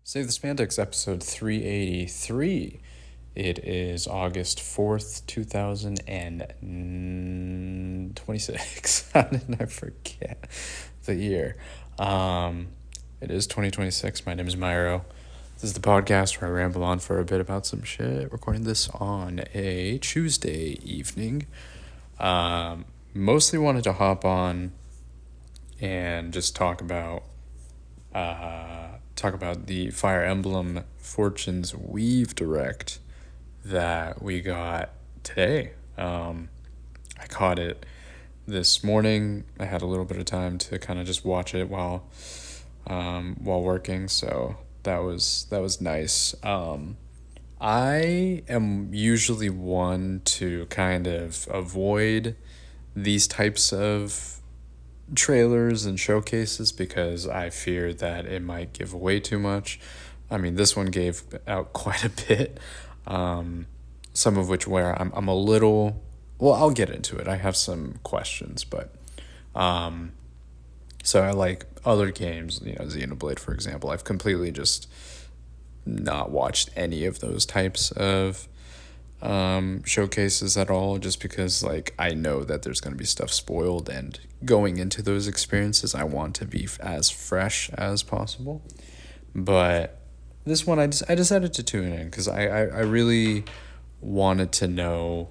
Save the Spandex, episode 383. It is August 4th, 2026. How did I forget the year? It is 2026. My name is Myro. This is the podcast where I ramble on for a bit about some shit. Recording this on a Tuesday evening. Mostly wanted to hop on and just talk about the Fire Emblem Fortune's Weave Direct that we got today. I caught it this morning. I had a little bit of time to kind of just watch it while working, so that was nice. I am usually one to kind of avoid these types of trailers and showcases because I fear that it might give away too much. I mean, this one gave out quite a bit, some of which where I'm a little, well, I'll get into it. I have some questions, but so I like other games, Xenoblade, for example. I've completely just not watched any of those types of showcases at all, just because I know that there's going to be stuff spoiled, and going into those experiences I want to be as fresh as possible. But this one I decided to tune in because I really wanted to know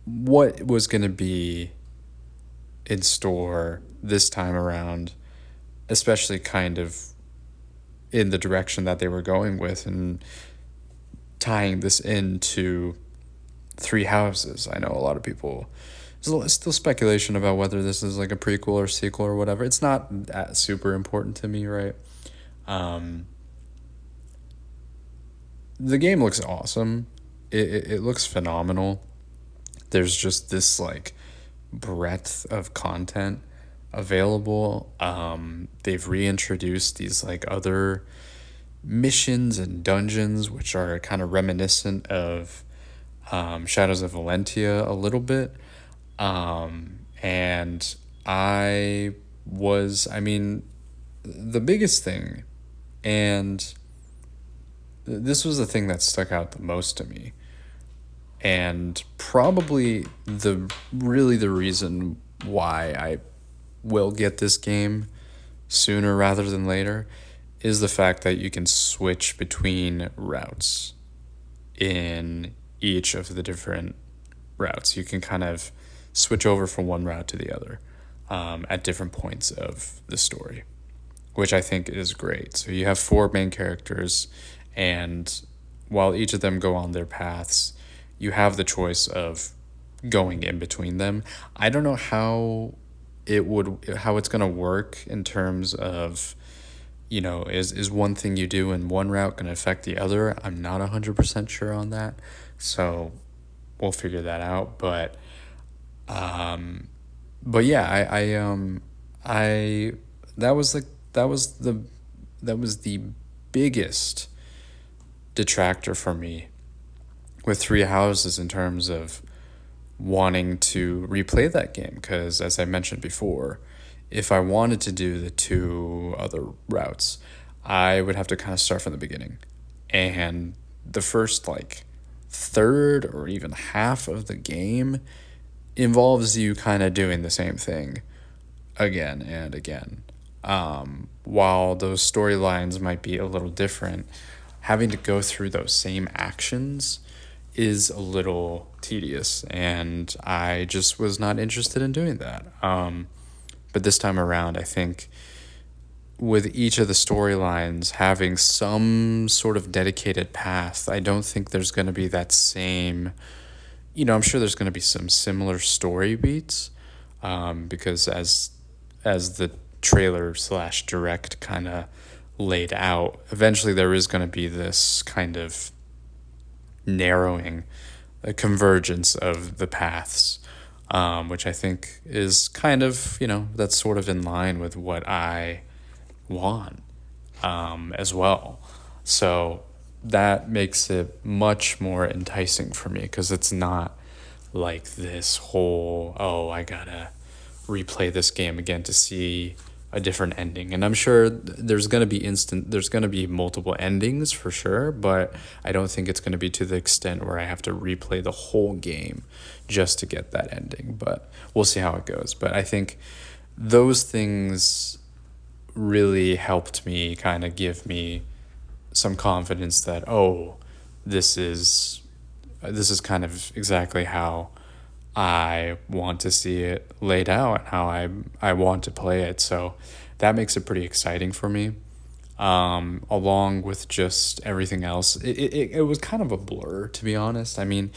what was going to be in store this time around, especially kind of in the direction that they were going with, and tying this into Three Houses. I know a lot of people, there's still speculation about whether this is like a prequel or sequel or whatever. It's not that super important to me, right? The game looks awesome. It looks phenomenal. There's just this breadth of content available. They've reintroduced these other missions and dungeons, which are kind of reminiscent of Shadows of Valentia a little bit. And the biggest thing, and this was the thing that stuck out the most to me, and probably the reason why I will get this game sooner rather than later, is the fact that you can switch between routes in each of the different routes. You can kind of switch over from one route to the other at different points of the story, which I think is great. So you have 4 main characters, and while each of them go on their paths, you have the choice of going in between them. I don't know how it's going to work in terms of, is one thing you do in one route going to affect the other? I'm not 100% sure on that, so we'll figure that out. But yeah, I that was the biggest detractor for me with Three Houses in terms of wanting to replay that game, because as I mentioned before, if I wanted to do the 2 other routes, I would have to kind of start from the beginning, and the first third or even half of the game involves you kind of doing the same thing again and again. While those storylines might be a little different, having to go through those same actions is a little tedious, and I just was not interested in doing that. But this time around, I think with each of the storylines having some sort of dedicated path, I don't think there's going to be that same, I'm sure there's going to be some similar story beats, because as the trailer / direct kind of laid out, eventually there is going to be this kind of narrowing, a convergence of the paths, which I think is kind of, that's sort of in line with what I want as well. So that makes it much more enticing for me, because it's not like this whole, I gotta replay this game again to see a different ending. And I'm sure there's going to be multiple endings for sure, but I don't think it's going to be to the extent where I have to replay the whole game just to get that ending. But we'll see how it goes. But I think those things really helped me kind of give me some confidence that, oh, this is this is kind of exactly how I want to see it laid out and how I want to play it. So that makes it pretty exciting for me. Along with just everything else, it was kind of a blur, to be honest. I mean,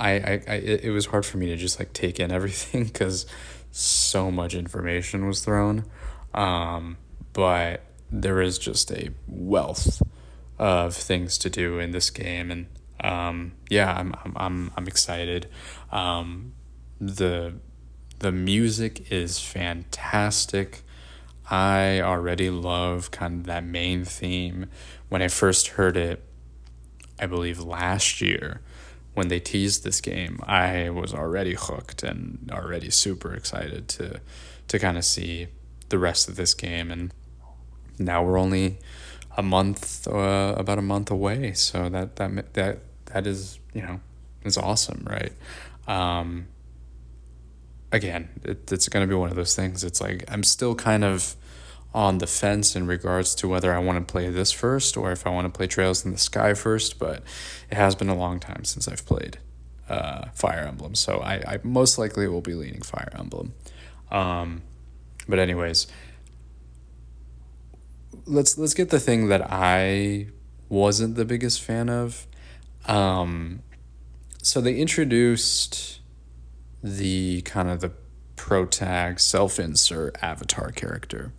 it was hard for me to just like take in everything because so much information was thrown. But there is just a wealth of things to do in this game, and yeah, I'm excited. The the music is fantastic. I already love kind of that main theme. When I first heard it, I believe last year, when they teased this game, I was already hooked and already super excited to kind of see the rest of this game. And now we're only about a month away, so that is, is awesome, right? Um, Again, it's going to be one of those things. It's like I'm still kind of on the fence in regards to whether I want to play this first or if I want to play Trails in the Sky first, but it has been a long time since I've played Fire Emblem, so I most likely will be leaning Fire Emblem. But anyways, let's get the thing that I wasn't the biggest fan of. So they introduced the kind of the protag self-insert avatar character,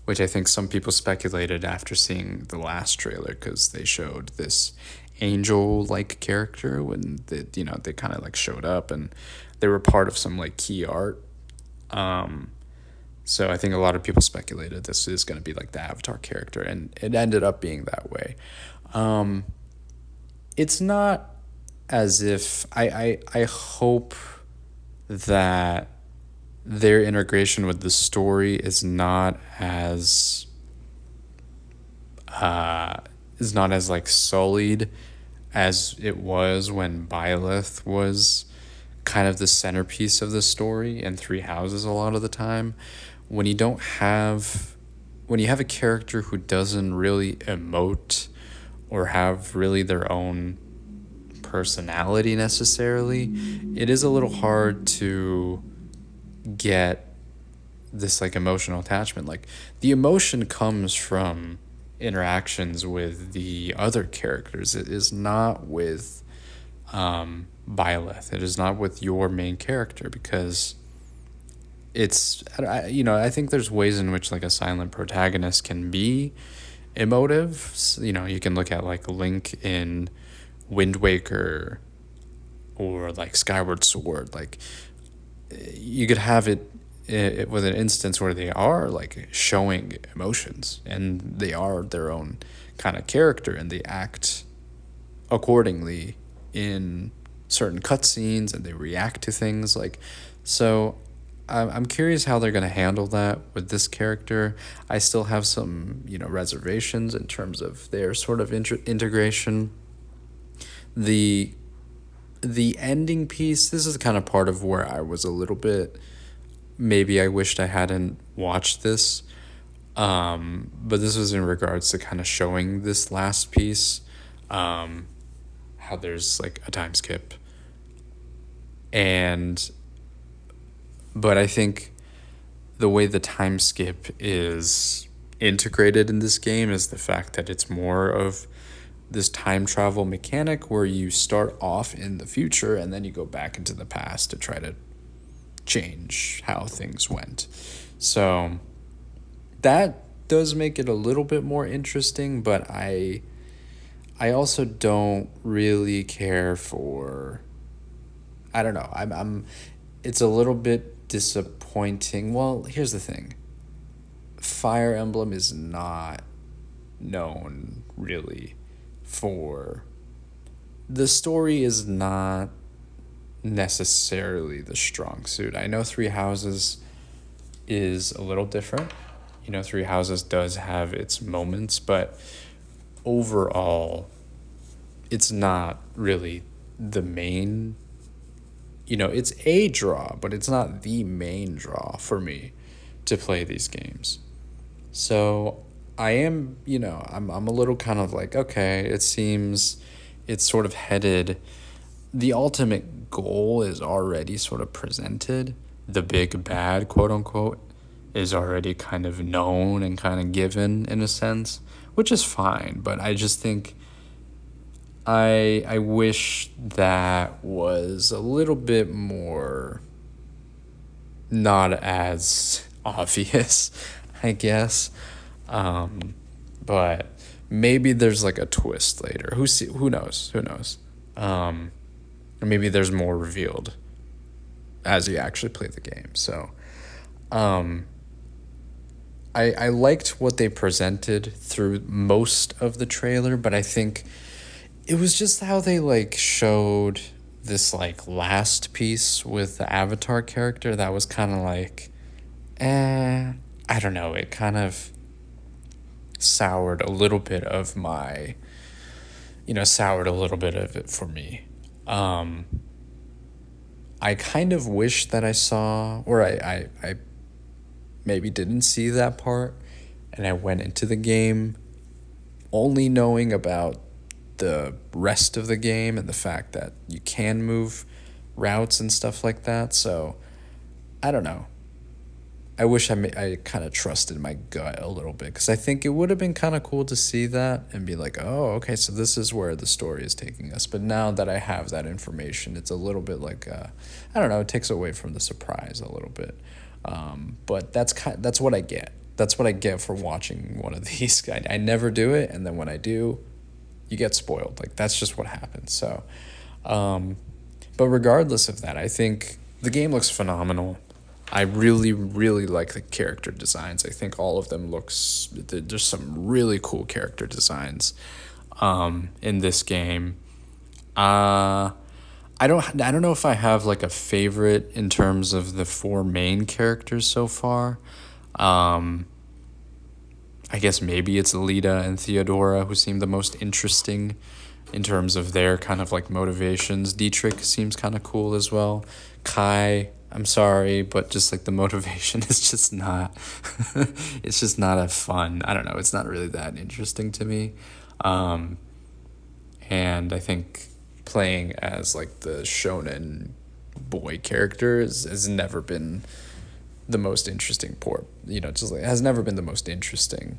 which I think some people speculated after seeing the last trailer because they showed this angel-like character when they kind of like showed up and they were part of some like key art. So I think a lot of people speculated this is going to be like the avatar character, and it ended up being that way. It's not as if I hope that their integration with the story is not as like sullied as it was when Byleth was kind of the centerpiece of the story and Three Houses a lot of the time. When you don't have when you have a character who doesn't really emote or have really their own personality necessarily, it is a little hard to get this like emotional attachment. Like the emotion comes from interactions with the other characters. It is not with Byleth. It is not with your main character because I think there's ways in which like a silent protagonist can be emotive. You can look at like Link in Wind Waker or like Skyward Sword. Like you could have it with an instance where they are like showing emotions and they are their own kind of character and they act accordingly in certain cutscenes and they react to things like so. I'm curious how they're going to handle that with this character. I still have some reservations in terms of their sort of integration. The ending piece, this is kind of part of where I was a little bit, maybe I wished I hadn't watched this, but this was in regards to kind of showing this last piece, how there's like a time skip, but I think the way the time skip is integrated in this game is the fact that it's more of this time travel mechanic where you start off in the future and then you go back into the past to try to change how things went. So that does make it a little bit more interesting, but I also don't really care for, I don't know. It's a little bit disappointing. Well, here's the thing. Fire Emblem is not known really for, the story is not necessarily the strong suit. I know Three Houses is a little different. Three Houses does have its moments, but overall, it's not really the main. It's a draw, but it's not the main draw for me to play these games. So I am, I'm a little kind of like, okay, it seems it's sort of headed. The ultimate goal is already sort of presented. The big bad, quote unquote, is already kind of known and kind of given in a sense, which is fine. But I just think I wish that was a little bit more not as obvious, I guess. But maybe there's like a twist later. Who knows? Who knows? Or maybe there's more revealed as you actually play the game. So, I liked what they presented through most of the trailer, but I think it was just how they like showed this like last piece with the Avatar character that was kind of like, I don't know. It kind of soured a little bit of my, soured a little bit of it for me. I kind of wish that I saw, or I maybe didn't see that part, and I went into the game only knowing about the rest of the game and the fact that you can move routes and stuff like that. So I don't know. I wish I kind of trusted my gut a little bit, because I think it would have been kind of cool to see that and be like, oh, okay, so this is where the story is taking us. But now that I have that information, it's a little bit like, I don't know, it takes away from the surprise a little bit. But that's what I get. That's what I get for watching one of these. I never do it, and then when I do, you get spoiled. Like, that's just what happens. So, but regardless of that, I think the game looks phenomenal. I really, really like the character designs. I think all of them there's some really cool character designs in this game. I don't know if I have like a favorite in terms of the four main characters so far. I guess maybe it's Lita and Theodora who seem the most interesting in terms of their kind of like motivations. Dietrich seems kind of cool as well. Kai, I'm sorry, but just like the motivation is just not, it's just not a fun, I don't know, it's not really that interesting to me. And I think playing as like the shonen boy character has never been the most interesting just like has never been the most interesting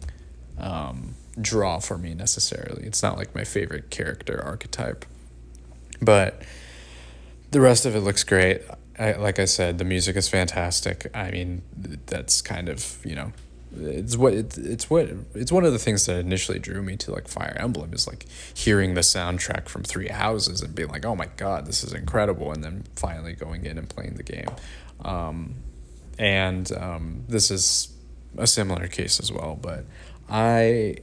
draw for me necessarily. It's not like my favorite character archetype, but the rest of it looks great. Like I said, the music is fantastic. I mean, that's kind of, it's one of the things that initially drew me to like Fire Emblem, is like hearing the soundtrack from Three Houses and being like, oh my god, this is incredible, and then finally going in and playing the game. This is a similar case as well, but I'm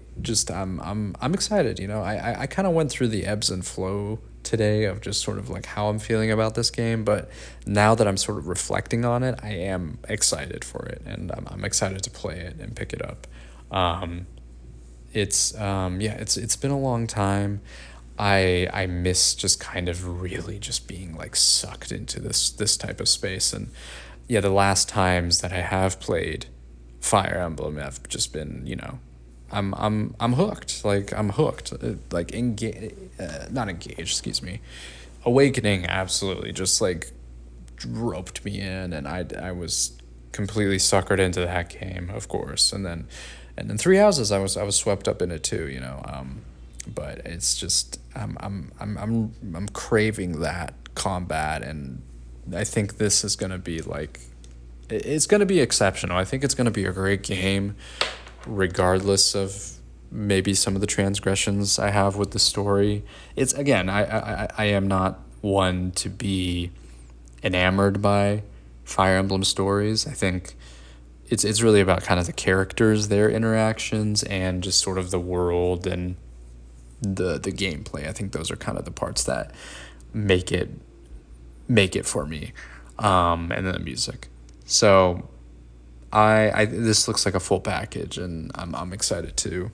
excited. I kind of went through the ebbs and flow today of just sort of like how I'm feeling about this game, but now that I'm sort of reflecting on it, I am excited for it, and I'm excited to play it and pick it up. It's been a long time. I miss just kind of really just being like sucked into this type of space. And yeah, the last times that I have played Fire Emblem have just been, I'm hooked. Like, I'm hooked. Like, not engaged, excuse me. Awakening absolutely just like roped me in, and I was completely suckered into that game, of course. And then Three Houses, I was swept up in it too, but it's just I'm craving that combat, and I think this is going to be like, it's going to be exceptional. I think it's going to be a great game, regardless of maybe some of the transgressions I have with the story. It's, again, I am not one to be enamored by Fire Emblem stories. I think it's really about kind of the characters, their interactions, and just sort of the world and the gameplay. I think those are kind of the parts that make it for me, and then the music. So I this looks like a full package, and I'm excited to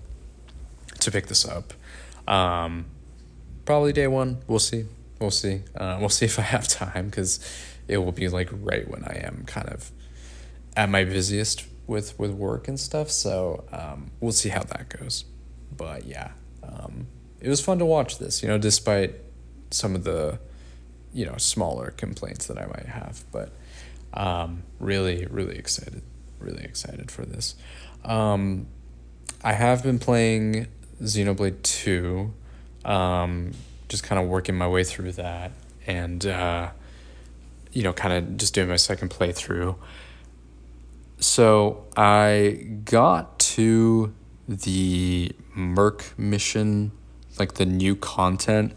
pick this up. Um, Probably day one. We'll see. We'll see. We'll see if I have time, because it will be like right when I am kind of at my busiest with work and stuff. So we'll see how that goes. But yeah, it was fun to watch this. Despite some of the smaller complaints that I might have, but really really excited for this. I have been playing Xenoblade 2, just kind of working my way through that, and kind of just doing my second playthrough. So I got to the Merc mission, like the new content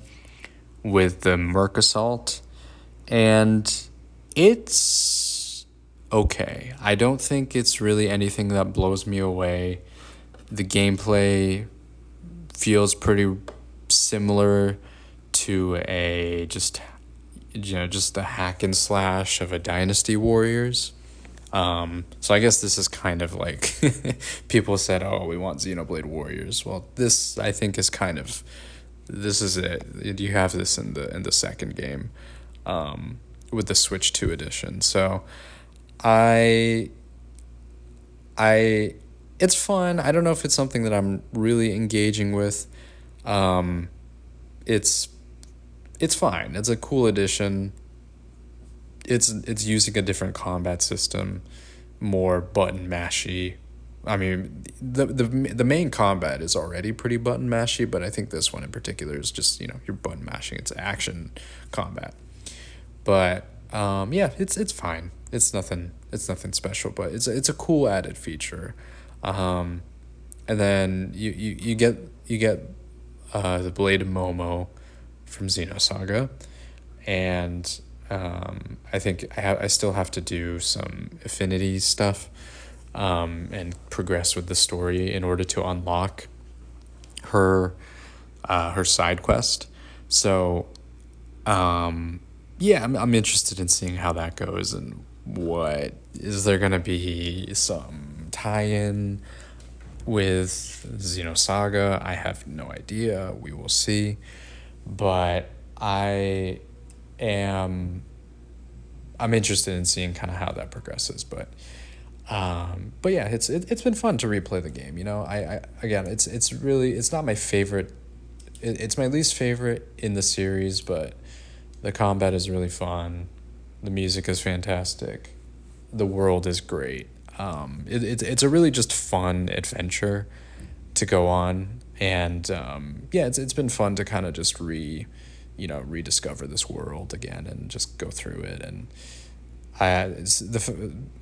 with the Merc Assault, and it's okay. I don't think it's really anything that blows me away. The gameplay feels pretty similar to a just the hack and slash of a Dynasty Warriors. So I guess this is kind of like people said, "Oh, we want Xenoblade Warriors." Well, this I think is kind of this is it. You have this in the second game, with the Switch 2 edition. So I it's fun. I don't know if it's something that I'm really engaging with. It's fine. It's a cool addition. It's using a different combat system, more button mashy. I mean, the main combat is already pretty button mashy, but I think this one in particular is just you're button mashing. It's action combat, but yeah, it's fine. It's nothing special, but it's a cool added feature. And then you get the Blade of Momo from Xenosaga, and I think I still have to do some affinity stuff, and progress with the story in order to unlock her side quest. So yeah, I'm interested in seeing how that goes, and what is there gonna be some tie-in with Xenosaga. I have no idea. We will see. But I'm interested in seeing kind of how that progresses. But yeah, it's been fun to replay the game. I again, it's not my favorite. It's my least favorite in the series, but the combat is really fun. The music is fantastic. The world is great. It's a really just fun adventure to go on, and yeah, it's been fun to kind of just rediscover this world again and just go through it. And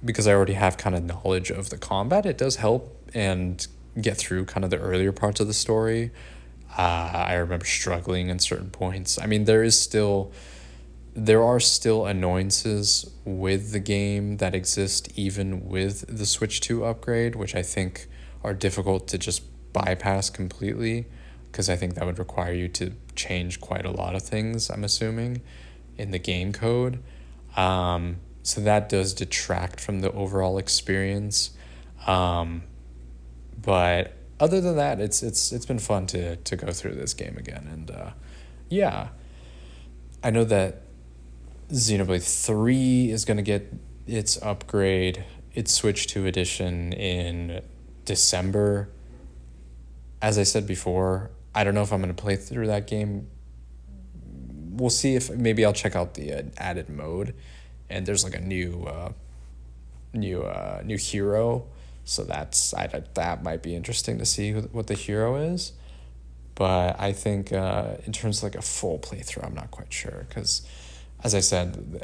because I already have kind of knowledge of the combat, it does help and get through kind of the earlier parts of the story. I remember struggling in certain points. I mean, there are still annoyances with the game that exist even with the Switch 2 upgrade, which I think are difficult to just bypass completely, because I think that would require you to change quite a lot of things, I'm assuming, in the game code. So that does detract from the overall experience. But other than that, it's been fun to go through this game again. And yeah, I know that Xenoblade 3 is going to get its upgrade, its Switch 2 edition, in December. As I said before, I don't know if I'm going to play through that game. We'll see if maybe I'll check out the added mode, and there's like a new hero, so that might be interesting to see what the hero is. But I think in terms of like a full playthrough, I'm not quite sure, because as I said,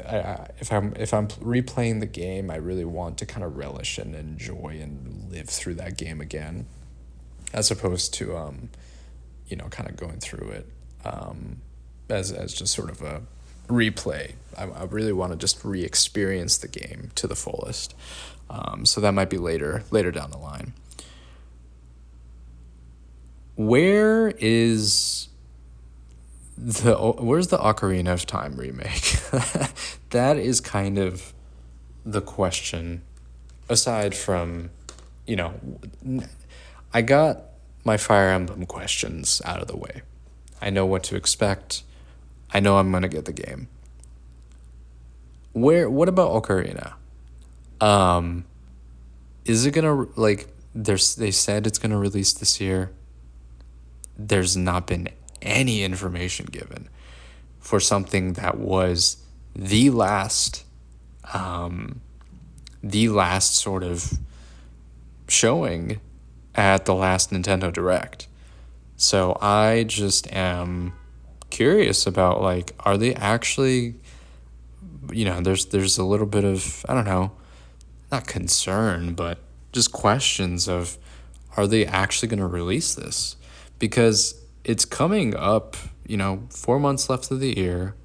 if I'm replaying the game, I really want to kind of relish and enjoy and live through that game again, as opposed to kind of going through it as just sort of a replay. I really want to just re-experience the game to the fullest. So that might be later down the line. Where's the Ocarina of Time remake? That is kind of the question aside from, you know, I got my Fire Emblem questions out of the way. I know what to expect. I know I'm gonna get the game. What about Ocarina? Um, is it gonna like? They said it's gonna release this year. There's not been any information given for something that was the last, um, the last sort of showing at the last Nintendo Direct. So I just am curious about, like, are they actually, there's a little bit of, I don't know, not concern, but just questions of, are they actually going to release this? Because it's coming up, 4 months left of the year.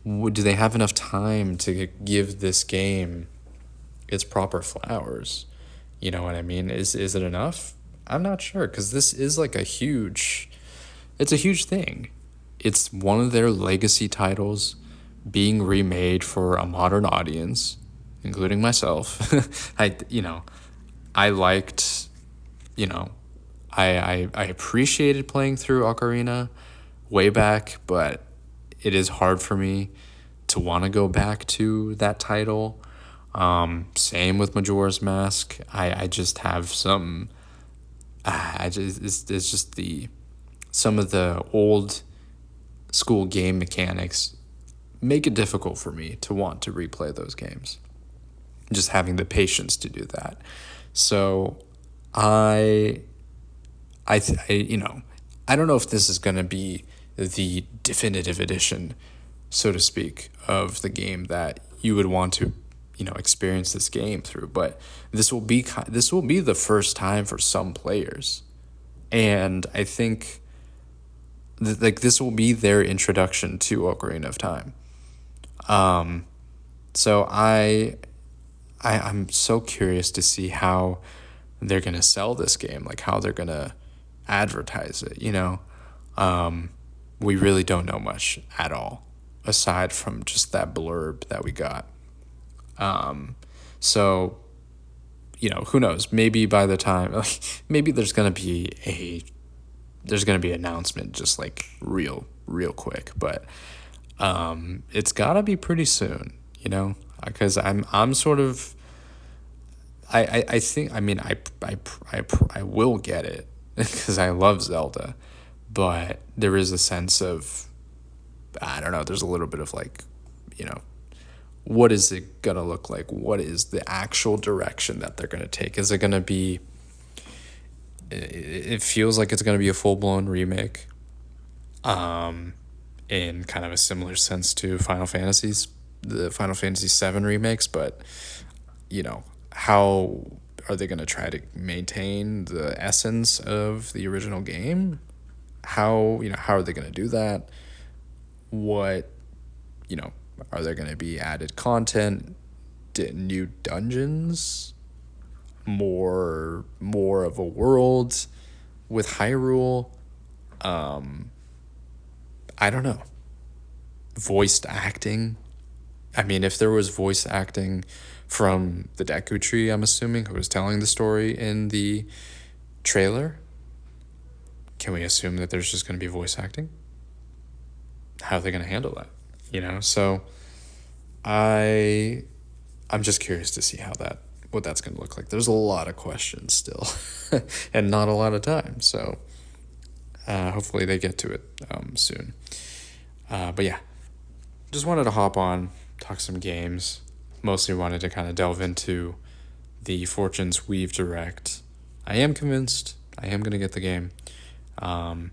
Do they have enough time to give this game its proper flowers? You know what I mean? Is it enough? I'm not sure, because this is like it's a huge thing. It's one of their legacy titles being remade for a modern audience, including myself. I liked, you know, I appreciated playing through Ocarina way back, but it is hard for me to want to go back to that title. Same with Majora's Mask. I just have some. It's just some of the old school game mechanics make it difficult for me to want to replay those games. Just having the patience to do that. So I I don't know if this is going to be the definitive edition, so to speak, of the game that you would want to, experience this game through. But this will be the first time for some players, and I think like this will be their introduction to Ocarina of Time. So I'm so curious to see how they're gonna sell this game, like how they're gonna advertise it. We really don't know much at all, aside from just that blurb that we got. So, who knows? Maybe by the time, maybe there's gonna be an announcement just like real quick, but it's gotta be pretty soon, because I'm sort of. I think, I will get it because I love Zelda, but there is a sense of, I don't know, there's a little bit of like, what is it gonna look like? What is the actual direction that they're gonna take? Is it gonna be, it feels like it's gonna be a full-blown remake, in kind of a similar sense to the Final Fantasy VII remakes, but, how are they going to try to maintain the essence of the original game? How are they going to do that? What, are there going to be added content, new dungeons, more of a world with Hyrule? I don't know. Voiced acting. I mean, if there was voice acting from the Deku Tree, I'm assuming, who was telling the story in the trailer, can we assume that there's just going to be voice acting? How are they going to handle that? So I'm just curious to see what that's going to look like. There's a lot of questions still and not a lot of time. So hopefully they get to it soon. But yeah, just wanted to hop on, talk some games. Mostly wanted to kind of delve into the Fortune's Weave Direct. I am convinced I am going to get the game. I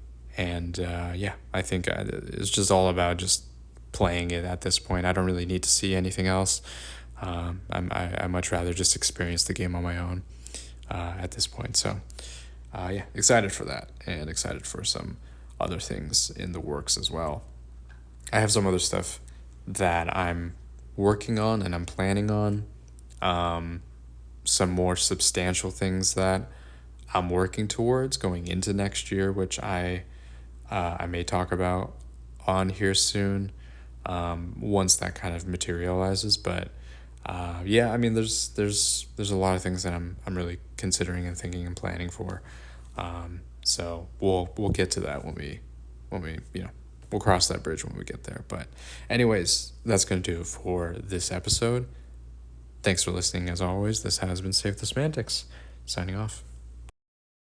think it's just all about just playing it at this point. I don't really need to see anything else. I much rather just experience the game on my own at this point. So, excited for that, and excited for some other things in the works as well. I have some other stuff that I'm working on and I'm planning on. Some more substantial things that I'm working towards going into next year, which I may talk about on here soon, once that kind of materializes. But Yeah, I mean, there's a lot of things that I'm really considering and thinking and planning for. So we'll get to that when we we'll cross that bridge when we get there. But anyways, that's gonna do it for this episode. Thanks for listening as always. This has been Save the Semantics. Signing off.